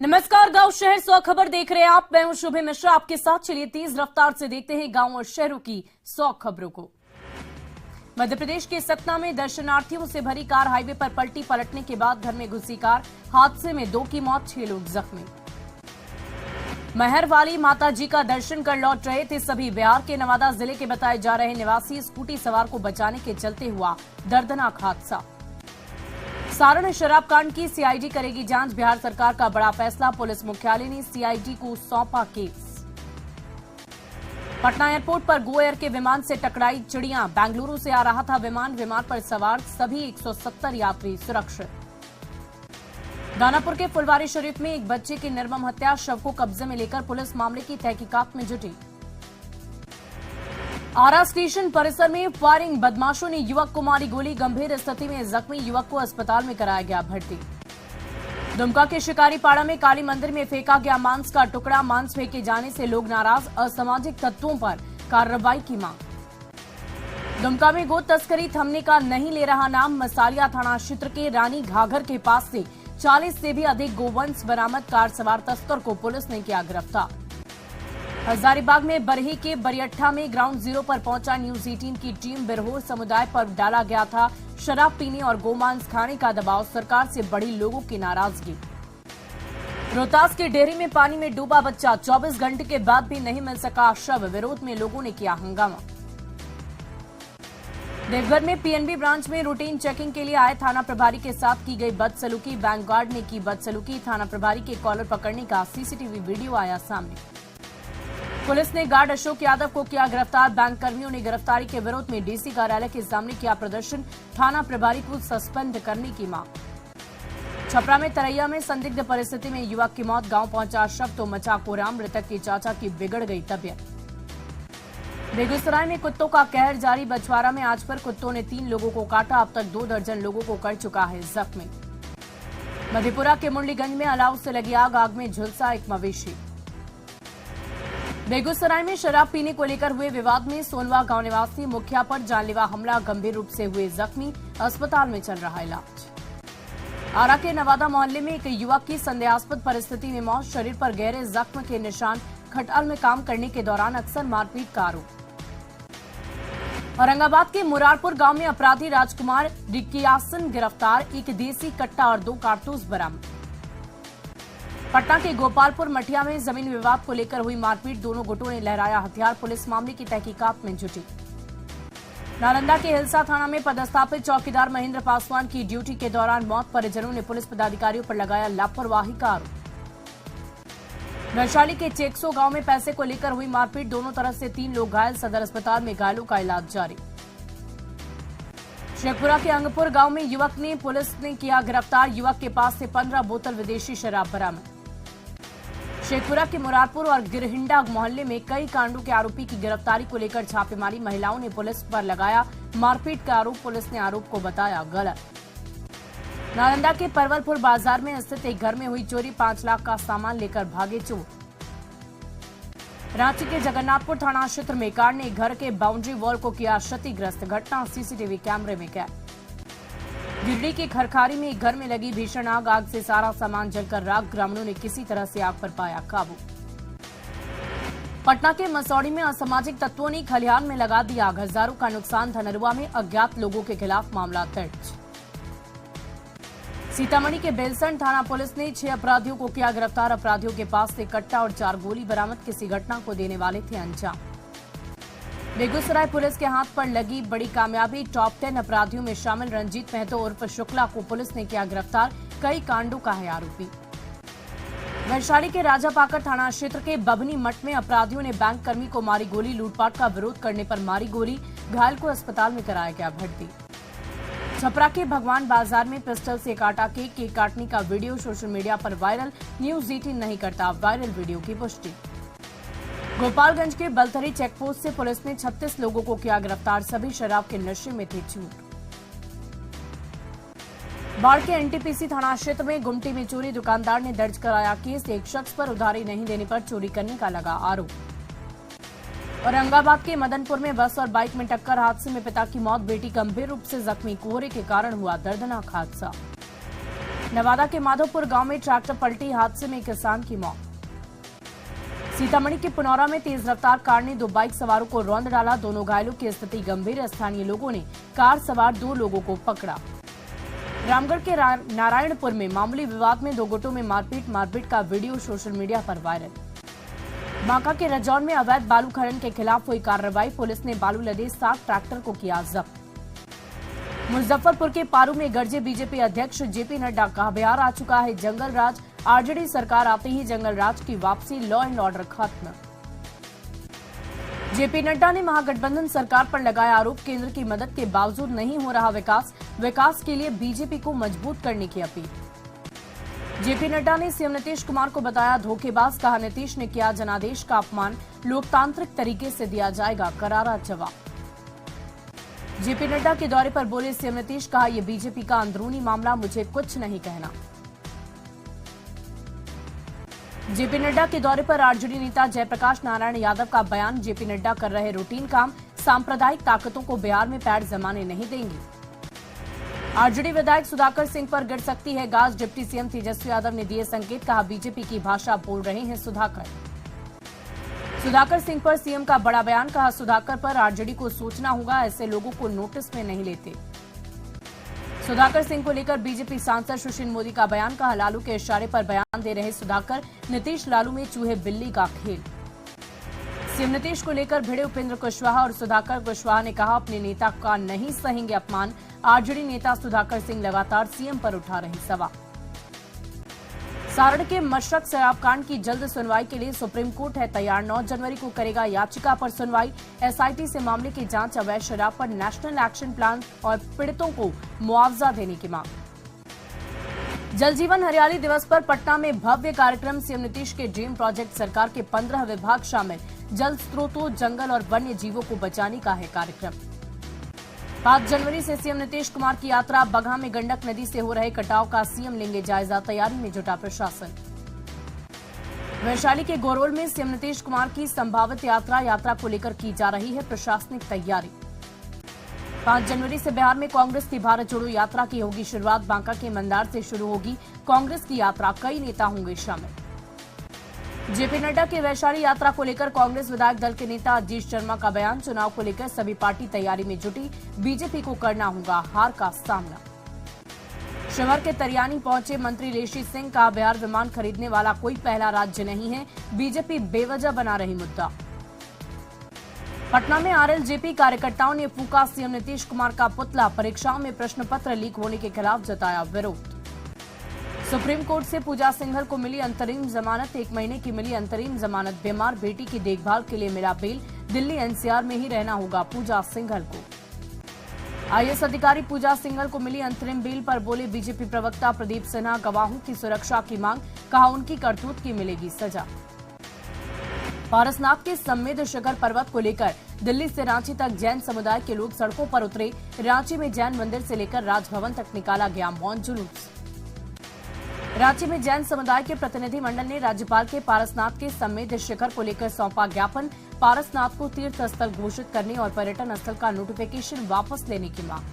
नमस्कार, गांव शहर 100 खबर देख रहे हैं आप। मैं हूं शुभे मिश्रा आपके साथ। चलिए तेज रफ्तार से देखते हैं गांव और शहरों की 100 खबरों को। मध्य प्रदेश के सतना में दर्शनार्थियों से भरी कार हाईवे पर पलटी, पलटने के बाद घर में घुसी कार। हादसे में 2 की मौत, 6 लोग जख्मी। मेहर वाली माता जी का दर्शन कर लौट रहे थे सभी। बिहार के नवादा जिले के बताए जा रहे निवासी स्कूटी सवार को बचाने के चलते हुआ दर्दनाक हादसा। सारण शराब कांड की सीआईडी करेगी जांच, बिहार सरकार का बड़ा फैसला। पुलिस मुख्यालय ने सीआईडी को सौंपा केस। पटना एयरपोर्ट पर गो एयर के विमान से टकराई चिड़िया। बेंगलुरु से आ रहा था विमान पर सवार सभी 170 यात्री सुरक्षित। दानापुर के फुलवारी शरीफ में एक बच्चे की निर्मम हत्या, शव को कब्जे में लेकर पुलिस मामले की तहकीकात में जुटी। आरा स्टेशन परिसर में फायरिंग, बदमाशों ने युवक को मारी गोली। गंभीर स्थिति में जख्मी युवक को अस्पताल में कराया गया भर्ती। दुमका के शिकारीपाड़ा में काली मंदिर में फेंका गया मांस का टुकड़ा। मांस फेंके जाने से लोग नाराज, असामाजिक तत्वों पर कार्रवाई की मांग। दुमका में गो तस्करी थमने का नहीं ले रहा नाम। मसालिया थाना क्षेत्र के रानी घाघर के पास से 40 से भी अधिक गोवंश बरामद। कार सवार तस्कर को पुलिस ने किया गिरफ्तार। हजारीबाग में बरही के बरियट्ठा में ग्राउंड जीरो पर पहुंचा न्यूज 18 की टीम। बिरहोर समुदाय पर डाला गया था शराब पीने और गोमांस खाने का दबाव। सरकार से बढ़ी लोगों की नाराजगी। रोहतास के डेयरी में पानी में डूबा बच्चा, 24 घंटे के बाद भी नहीं मिल सका शव। विरोध में लोगों ने किया हंगामा। देवघर में पीएनबी ब्रांच में रूटीन चेकिंग के लिए आए थाना प्रभारी के साथ की गई बदसलूकी। बैंक गार्ड ने की बदसलूकी। थाना प्रभारी के कॉलर पकड़ने का सीसीटीवी वीडियो आया सामने। पुलिस ने गार्ड अशोक यादव को किया गिरफ्तार। बैंक कर्मियों ने गिरफ्तारी के विरोध में डीसी कार्यालय के सामने किया प्रदर्शन। थाना प्रभारी को सस्पेंड करने की मांग। छपरा में तरैया में संदिग्ध परिस्थिति में युवक की मौत, गांव पहुंचा शव तो मचा कोहराम। मृतक की चाचा की बिगड़ गई तबीयत। बेगूसराय में कुत्तों का कहर जारी। बछवाड़ा में आज पर कुत्तों ने 3 लोगों को काटा। अब तक 2 दर्जन लोगों को कर चुका है जख्मी। मधेपुरा के मुरलीगंज में अलाव से लगी आग में झुलसा एक मवेशी। बेगूसराय में शराब पीने को लेकर हुए विवाद में सोनवा गांव निवासी मुखिया पर जानलेवा हमला, गंभीर रूप से हुए जख्मी। अस्पताल में चल रहा इलाज। आरा के नवादा मोहल्ले में एक युवक की संदेहास्पद परिस्थिति में मौत, शरीर पर गहरे जख्म के निशान। खटाल में काम करने के दौरान अक्सर मारपीट का आरोप। औरंगाबाद के मुरारपुर गांव में अपराधी राजकुमार रिकियासन गिरफ्तार। एक देसी कट्टा और 2 कारतूस बरामद। पटना के गोपालपुर मठिया में जमीन विवाद को लेकर हुई मारपीट, दोनों गुटों ने लहराया हथियार। पुलिस मामले की तहकीकात में जुटी। नालंदा के हिलसा थाना में पदस्थापित चौकीदार महेंद्र पासवान की ड्यूटी के दौरान मौत, परिजनों ने पुलिस पदाधिकारियों पर लगाया लापरवाही का आरोप। वैशाली के चेक्सो गांव में पैसे को लेकर हुई मारपीट, दोनों तरफ से 3 लोग घायल। सदर अस्पताल में घायलों का इलाज जारी। शेखपुरा के अंगपुर गांव में युवक ने पुलिस ने किया गिरफ्तार। युवक के पास से 15 बोतल विदेशी शराब बरामद। शेखपुरा के मुरारपुर और गिरहिंडा मोहल्ले में कई कांडों के आरोपी की गिरफ्तारी को लेकर छापेमारी। महिलाओं ने पुलिस पर लगाया मारपीट का आरोप। पुलिस ने आरोप को बताया गलत। नालंदा के परवलपुर बाजार में स्थित एक घर में हुई चोरी, 5 लाख का सामान लेकर भागे चोर। रांची के जगन्नाथपुर थाना क्षेत्र में कार ने घर के बाउंड्री वॉल को किया क्षतिग्रस्त। घटना सीसीटीवी कैमरे में कैद। गिरिडीह के खरखारी में एक घर में लगी भीषण आग, आग से सारा सामान जलकर राख। ग्रामीणों ने किसी तरह से आग पर पाया काबू। पटना के मसौड़ी में असामाजिक तत्वों ने खलिहान में लगा दी आग, हजारों का नुकसान। धनरुआ में अज्ञात लोगों के खिलाफ मामला दर्ज। सीतामढ़ी के बेलसंड थाना पुलिस ने 6 अपराधियों को किया गिरफ्तार। अपराधियों के पास से कट्टा और 4 गोली बरामद, किसी घटना को देने वाले थे अंजाम। बेगूसराय पुलिस के हाथ पर लगी बड़ी कामयाबी, टॉप 10 अपराधियों में शामिल रंजीत महतो उर्फ शुक्ला को पुलिस ने किया गिरफ्तार। कई कांडों का है आरोपी। वैशाली के राजापाकर थाना क्षेत्र के बभनी मठ में अपराधियों ने बैंक कर्मी को मारी गोली। लूटपाट का विरोध करने पर मारी गोली, घायल को अस्पताल में कराया गया भर्ती। छपरा के भगवान बाजार में पिस्टल से काटा केक काटने का वीडियो सोशल मीडिया पर वायरल। न्यूज 18 नहीं करता वायरल वीडियो की पुष्टि। गोपालगंज के बलथरी चेकपोस्ट से पुलिस ने 36 लोगों को किया गिरफ्तार। सभी शराब के नशे में थे चूर। बाढ़ के एनटीपीसी थाना क्षेत्र में गुमटी में चोरी, दुकानदार ने दर्ज कराया केस। एक शख्स पर उधारी नहीं देने पर चोरी करने का लगा आरोप। औरंगाबाद के मदनपुर में बस और बाइक में टक्कर, हादसे में पिता की मौत, बेटी गंभीर रूप से जख्मी। कोहरे के कारण हुआ दर्दनाक हादसा। नवादा के माधोपुर गांव में ट्रैक्टर पलटी, हादसे में किसान की मौत। सीतामढ़ी के पुनौरा में तेज रफ्तार कार ने 2 बाइक सवारों को रौंद डाला, दोनों घायलों की स्थिति गंभीर। स्थानीय लोगों ने कार सवार 2 लोगों को पकड़ा। रामगढ़ के नारायणपुर में मामूली विवाद में 2 गुटों में मारपीट का वीडियो सोशल मीडिया पर वायरल। बांका के रजौन में अवैध बालू खनन के खिलाफ हुई कार्रवाई, पुलिस ने बालू लदे 7 ट्रैक्टर को किया जब्त। मुजफ्फरपुर के पारू में गरजे बीजेपी अध्यक्ष जेपी नड्डा, कहा बिहार आ चुका है जंगल राज, आरजेडी सरकार आते ही जंगल राज की वापसी, लॉ एंड ऑर्डर खत्म। जेपी नड्डा ने महागठबंधन सरकार पर लगाया आरोप, केंद्र की मदद के बावजूद नहीं हो रहा विकास के लिए बीजेपी को मजबूत करने की अपील। जेपी नड्डा ने सीएम नीतीश कुमार को बताया धोखेबाज, कहा नीतीश ने किया जनादेश का अपमान, लोकतांत्रिक तरीके से दिया जाएगा करारा जवाब। जेपी नड्डा के दौरे पर बोले सीएम नीतीश, कहा यह बीजेपी का अंदरूनी मामला, मुझे कुछ नहीं कहना। जेपी नड्डा के दौरे पर आरजेडी नेता जयप्रकाश नारायण यादव का बयान, जेपी नड्डा कर रहे रूटीन काम, सांप्रदायिक ताकतों को बिहार में पैर जमाने नहीं देंगी। आरजेडी विधायक सुधाकर सिंह पर गिर सकती है गाज, डिप्टी सीएम तेजस्वी यादव ने दिए संकेत, कहा बीजेपी की भाषा बोल रहे हैं सुधाकर सिंह पर सीएम का बड़ा बयान, कहा सुधाकर पर आरजेडी को सोचना होगा, ऐसे लोगों को नोटिस में नहीं लेते। सुधाकर सिंह को लेकर बीजेपी सांसद सुशील मोदी का बयान, कहा लालू के इशारे पर बयान दे रहे सुधाकर, नीतीश लालू में चूहे बिल्ली का खेल। सीएम नीतीश को लेकर भिड़े उपेंद्र कुशवाहा और सुधाकर कुशवाहा ने कहा अपने नेता का नहीं सहेंगे अपमान, आरजेडी नेता सुधाकर सिंह लगातार सीएम पर उठा रहे सवाल। सारण के मशरक शराब कांड की जल्द सुनवाई के लिए सुप्रीम कोर्ट है तैयार, 9 जनवरी को करेगा याचिका पर सुनवाई। एसआईटी से मामले की जांच, अवैध शराब पर नेशनल एक्शन प्लान और पीड़ितों को मुआवजा देने की मांग। जल जीवन हरियाली दिवस पर पटना में भव्य कार्यक्रम, सीएम नीतीश के ड्रीम प्रोजेक्ट, सरकार के 15 विभाग शामिल, जल स्रोतों, जंगल और वन्य जीवों को बचाने का है कार्यक्रम। 5 जनवरी से सीएम नीतीश कुमार की यात्रा, बगहा में गंडक नदी से हो रहे कटाव का सीएम लेंगे जायजा, तैयारी में जुटा प्रशासन। वैशाली के गोरोल में सीएम नीतीश कुमार की संभावित यात्रा को लेकर की जा रही है प्रशासनिक तैयारी। 5 जनवरी से बिहार में कांग्रेस की भारत जोड़ो यात्रा की होगी शुरुआत, बांका के मंदार से शुरू होगी कांग्रेस की यात्रा, कई नेता होंगे शामिल। जेपी नड्डा की वैशाली यात्रा को लेकर कांग्रेस विधायक दल के नेता अजीत शर्मा का बयान, चुनाव को लेकर सभी पार्टी तैयारी में जुटी, बीजेपी को करना होगा हार का सामना। शिवहर के तरियानी पहुंचे मंत्री लेशी सिंह, का बिहार विमान खरीदने वाला कोई पहला राज्य नहीं है, बीजेपी बेवजह बना रही मुद्दा। पटना में आरएलजेपी कार्यकर्ताओं ने फूका सीएम नीतीश कुमार का पुतला, परीक्षाओं में प्रश्न पत्र लीक होने के खिलाफ जताया विरोध। सुप्रीम कोर्ट से पूजा सिंघल को मिली अंतरिम जमानत, 1 महीने की मिली अंतरिम जमानत, बीमार बेटी की देखभाल के लिए मिला बेल, दिल्ली एनसीआर में ही रहना होगा पूजा सिंघल को। आईएएस अधिकारी पूजा सिंघल को मिली अंतरिम बेल पर बोले बीजेपी प्रवक्ता प्रदीप सिन्हा, गवाहों की सुरक्षा की मांग, कहा उनकी करतूत की मिलेगी सजा। पारसनाथ के समृद्ध शिखर पर्वत को लेकर दिल्ली से रांची तक जैन समुदाय के लोग सड़कों पर उतरे, रांची में जैन मंदिर से लेकर राजभवन तक निकाला गया मौन जुलूस। रांची में जैन समुदाय के प्रतिनिधि मंडल ने राज्यपाल के पारसनाथ के समृद्ध शिखर को लेकर सौंपा ज्ञापन, पारसनाथ को तीर्थ स्थल घोषित करने और पर्यटन स्थल का नोटिफिकेशन वापस लेने की मांग।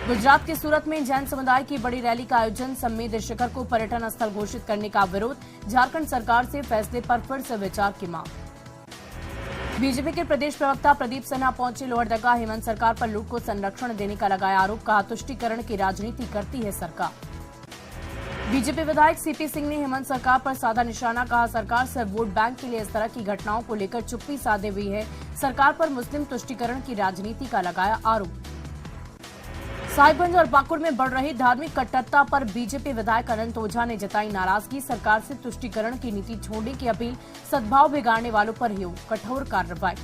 गुजरात के सूरत में जैन समुदाय की बड़ी रैली का आयोजन, समृद्ध शिखर को पर्यटन स्थल घोषित करने का विरोध, झारखंड सरकार से फैसले पर फिर से विचार की मांग। बीजेपी के प्रदेश प्रवक्ता प्रदीप सिन्हा पहुंचे लोहरदगा, हेमंत सरकार पर लूट को संरक्षण देने का लगाया आरोप, कहा तुष्टीकरण की राजनीति करती है सरकार। बीजेपी विधायक सीपी सिंह ने हेमंत सरकार पर साधा निशाना, कहा सरकार सिर्फ वोट बैंक के लिए इस तरह की घटनाओं को लेकर चुप्पी साधे हुई है, सरकार पर मुस्लिम तुष्टीकरण की राजनीति का लगाया आरोप। साहिबगंज और पाकुड़ में बढ़ रही धार्मिक कट्टरता पर बीजेपी विधायक अनंत ओझा ने जताई नाराजगी, सरकार से तुष्टीकरण की नीति छोड़ने की अपील, सद्भाव बिगाड़ने वालों पर ही कठोर कार्रवाई।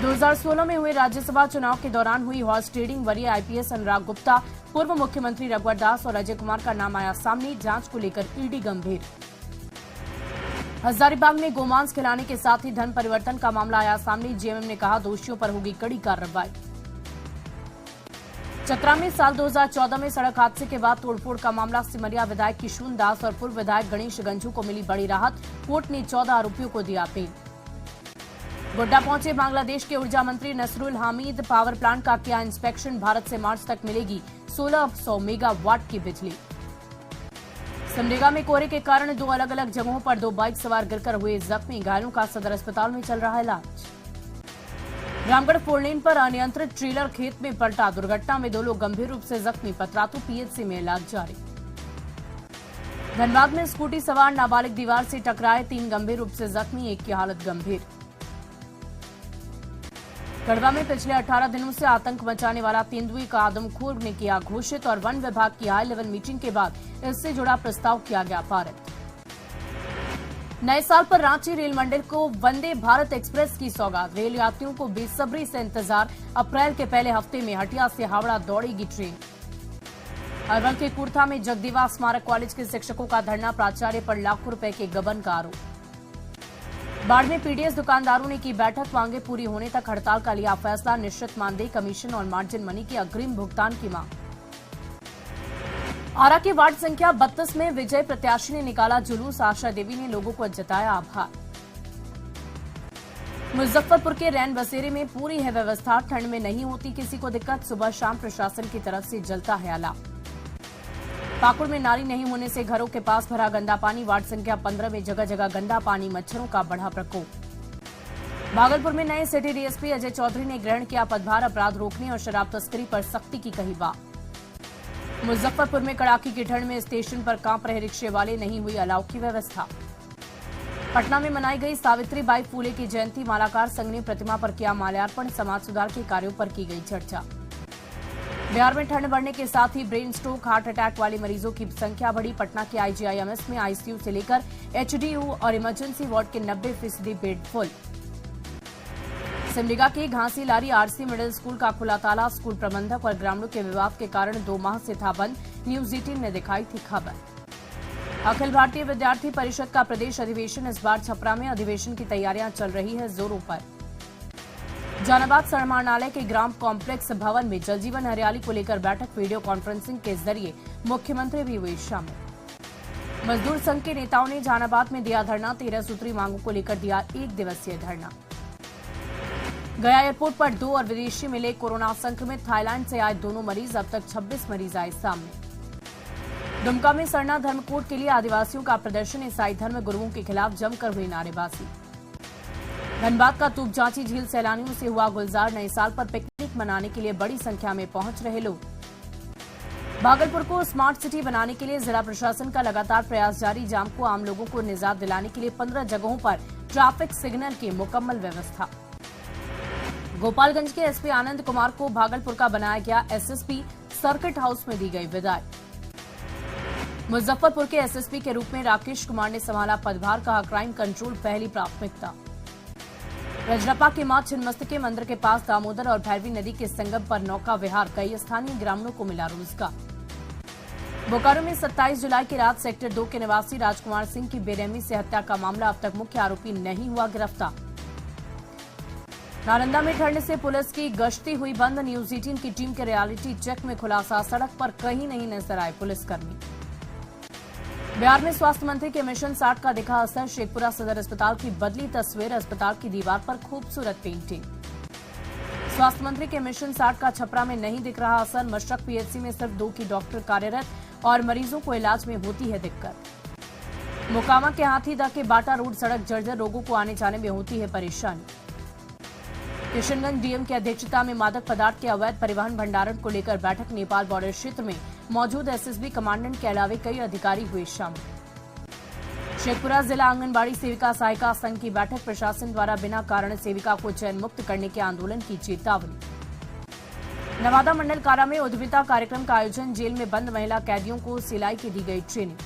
2016 में हुए राज्यसभा चुनाव के दौरान हुई हॉर्स ट्रेडिंग, वरीय आईपीएस अनुराग गुप्ता, पूर्व मुख्यमंत्री रघुवर दास और अजय कुमार का नाम आया सामने, जांच को लेकर ईडी गंभीर। हजारीबाग में गोमांस खिलाने के साथ ही धन परिवर्तन का मामला आया सामने, जेएमएम ने कहा दोषियों पर होगी कड़ी कार्रवाई। चतरा में साल 2014 में सड़क हादसे के बाद तोड़फोड़ का मामला, सिमरिया विधायक किशुन दास और पूर्व विधायक गणेश गंझू को मिली बड़ी राहत, कोर्ट ने 14 आरोपियों को दिया बेल। गोड्डा पहुंचे बांग्लादेश के ऊर्जा मंत्री नसरुल हामिद, पावर प्लांट का किया इंस्पेक्शन, भारत से मार्च तक मिलेगी 1600 मेगावाट की बिजली। सिमडेगा में कोहरे के कारण 2 अलग अलग जगहों पर 2 बाइक सवार गिरकर हुए जख्मी, घायलों का सदर अस्पताल में चल रहा है इलाज। रामगढ़ 4 लेन पर अनियंत्रित ट्रेलर खेत में पलटा, दुर्घटना में 2 लोग गंभीर रूप से जख्मी, पतरातू पीएचसी में इलाज जारी। धनबाद में स्कूटी सवार नाबालिग दीवार से टकराए, 3 गंभीर रूप से जख्मी, एक की हालत गंभीर। गढ़वा में पिछले 18 दिनों से आतंक मचाने वाला तेंदुए का आदमखोर ने किया घोषित और वन विभाग की हाई लेवल मीटिंग के बाद इससे जुड़ा प्रस्ताव किया गया पारित। नए साल पर रांची रेल मंडल को वंदे भारत एक्सप्रेस की सौगात, रेल यात्रियों को बेसब्री से इंतजार, अप्रैल के पहले हफ्ते में हटिया से हावड़ा दौड़ेगी ट्रेन। अरवल के कुर्था में जगदीवा स्मारक कॉलेज के शिक्षकों का धरना, प्राचार्य पर लाखों रुपए के गबन का आरोप। बाढ़ में पीडीएस दुकानदारों ने की बैठक, मांगे पूरी होने तक हड़ताल का लिया फैसला, निश्चित मानदेय, कमीशन और मार्जिन मनी के अग्रिम भुगतान की मांग। आरा के वार्ड संख्या 32 में विजय प्रत्याशी ने निकाला जुलूस, आशा देवी ने लोगों को जताया आभार। मुजफ्फरपुर के रैन बसेरे में पूरी है व्यवस्था, ठंड में नहीं होती किसी को दिक्कत, सुबह शाम प्रशासन की तरफ से जलता है अलाव। पाकुड़ में नाली नहीं होने से घरों के पास भरा गंदा पानी, वार्ड संख्या 15 में जगह जगह गंदा पानी, मच्छरों का बढ़ा प्रकोप। भागलपुर में नए सिटी डीएसपी अजय चौधरी ने ग्रहण किया पदभार, अपराध रोकने और शराब तस्करी पर सख्ती की कही बात। मुजफ्फरपुर में कड़ाके की ठंड में स्टेशन पर कांप रहे रिक्शे वाले, नहीं हुई अलाव की व्यवस्था। पटना में मनाई गई सावित्रीबाई फूले की जयंती, मालाकार संघ ने प्रतिमा पर किया माल्यार्पण, समाज सुधार के कार्यों पर की गई चर्चा। बिहार में ठंड बढ़ने के साथ ही ब्रेन स्ट्रोक, हार्ट अटैक वाले मरीजों की संख्या बढ़ी, पटना के आईजीआईएमएस में आईसीयू से लेकर एचडीयू और इमरजेंसी वार्ड के 90% बेड फुल। सिमडेगा के Ghasi Lari RC middle school का खुला ताला, स्कूल प्रबंधक और ग्रामीणों के विवाद के कारण 2 माह से था बंद, न्यूज 18 ने दिखाई थी खबर। अखिल भारतीय विद्यार्थी परिषद का प्रदेश अधिवेशन इस बार छपरा में, अधिवेशन की तैयारियां चल रही है जोरों पर। जहानाबाद समाहरणालय के ग्राम कॉम्प्लेक्स भवन में जल जीवन हरियाली को लेकर बैठक, वीडियो कॉन्फ्रेंसिंग के जरिए मुख्यमंत्री भी हुए शामिल। मजदूर संघ के नेताओं ने जहानाबाद में दिया धरना, 13 सूत्री मांगों को लेकर दिया 1 दिवसीय धरना। गया एयरपोर्ट पर 2 और विदेशी मिले कोरोना संक्रमित, थाईलैंड से आए दोनों मरीज, अब तक 26 मरीज आए सामने। दुमका में सरना धर्मकोड के लिए आदिवासियों का प्रदर्शन, ईसाई धर्म गुरुओं के खिलाफ जमकर हुई नारेबाजी। धनबाद का तूपजांची झील सैलानियों से हुआ गुलजार, नए साल पर पिकनिक मनाने के लिए बड़ी संख्या में पहुंच रहे लोग। भागलपुर को स्मार्ट सिटी बनाने के लिए जिला प्रशासन का लगातार प्रयास जारी, जाम को आम लोगों को निजात दिलाने के लिए 15 जगहों पर ट्रैफिक सिग्नल की मुकम्मल व्यवस्था। गोपालगंज के एसपी आनंद कुमार को भागलपुर का बनाया गया एसएसपी, सर्किट हाउस में दी गई विदाई। मुजफ्फरपुर के एसएसपी के रूप में राकेश कुमार ने संभाला पदभार, कहा क्राइम कंट्रोल पहली प्राथमिकता। रजरप्पा के मां छिन्नमस्तिके मंदिर के पास दामोदर और भैरवी नदी के संगम पर नौका विहार, कई स्थानीय ग्रामीणों को मिला रोजगार। बोकारो में 27 जुलाई की रात सेक्टर 2 के निवासी राजकुमार सिंह की बेरहमी से हत्या का मामला, अब तक मुख्य आरोपी नहीं हुआ गिरफ्तार। नालंदा में ठंड से पुलिस की गश्ती हुई बंद, न्यूज 18 की टीम के रियलिटी चेक में खुलासा, सड़क पर कहीं नहीं नजर आए पुलिसकर्मी। बिहार में स्वास्थ्य मंत्री के मिशन 60 का दिखा असर, शेखपुरा सदर अस्पताल की बदली तस्वीर, अस्पताल की दीवार पर खूबसूरत पेंटिंग। स्वास्थ्य मंत्री के मिशन 60 का छपरा में नहीं दिख रहा असर, मशरक पीएचसी में सिर्फ 2 की डॉक्टर कार्यरत और मरीजों को इलाज में होती है दिक्कत। मोकामा के हाथीदह के बाटा रोड सड़क जर्जर, लोगों को आने जाने में होती है परेशानी। किशनगंज डीएम की अध्यक्षता में मादक पदार्थ के अवैध परिवहन भंडारण को लेकर बैठक, नेपाल बॉर्डर क्षेत्र में मौजूद एसएसबी कमांडेंट के अलावे कई अधिकारी हुए शामिल। शेखपुरा जिला आंगनबाड़ी सेविका सहायिका संघ की बैठक, प्रशासन द्वारा बिना कारण सेविका को चयन मुक्त करने के आंदोलन की चेतावनी। नवादा मंडल कारा में उद्यमिता कार्यक्रम का आयोजन, जेल में बंद महिला कैदियों को सिलाई की दी गई ट्रेनिंग।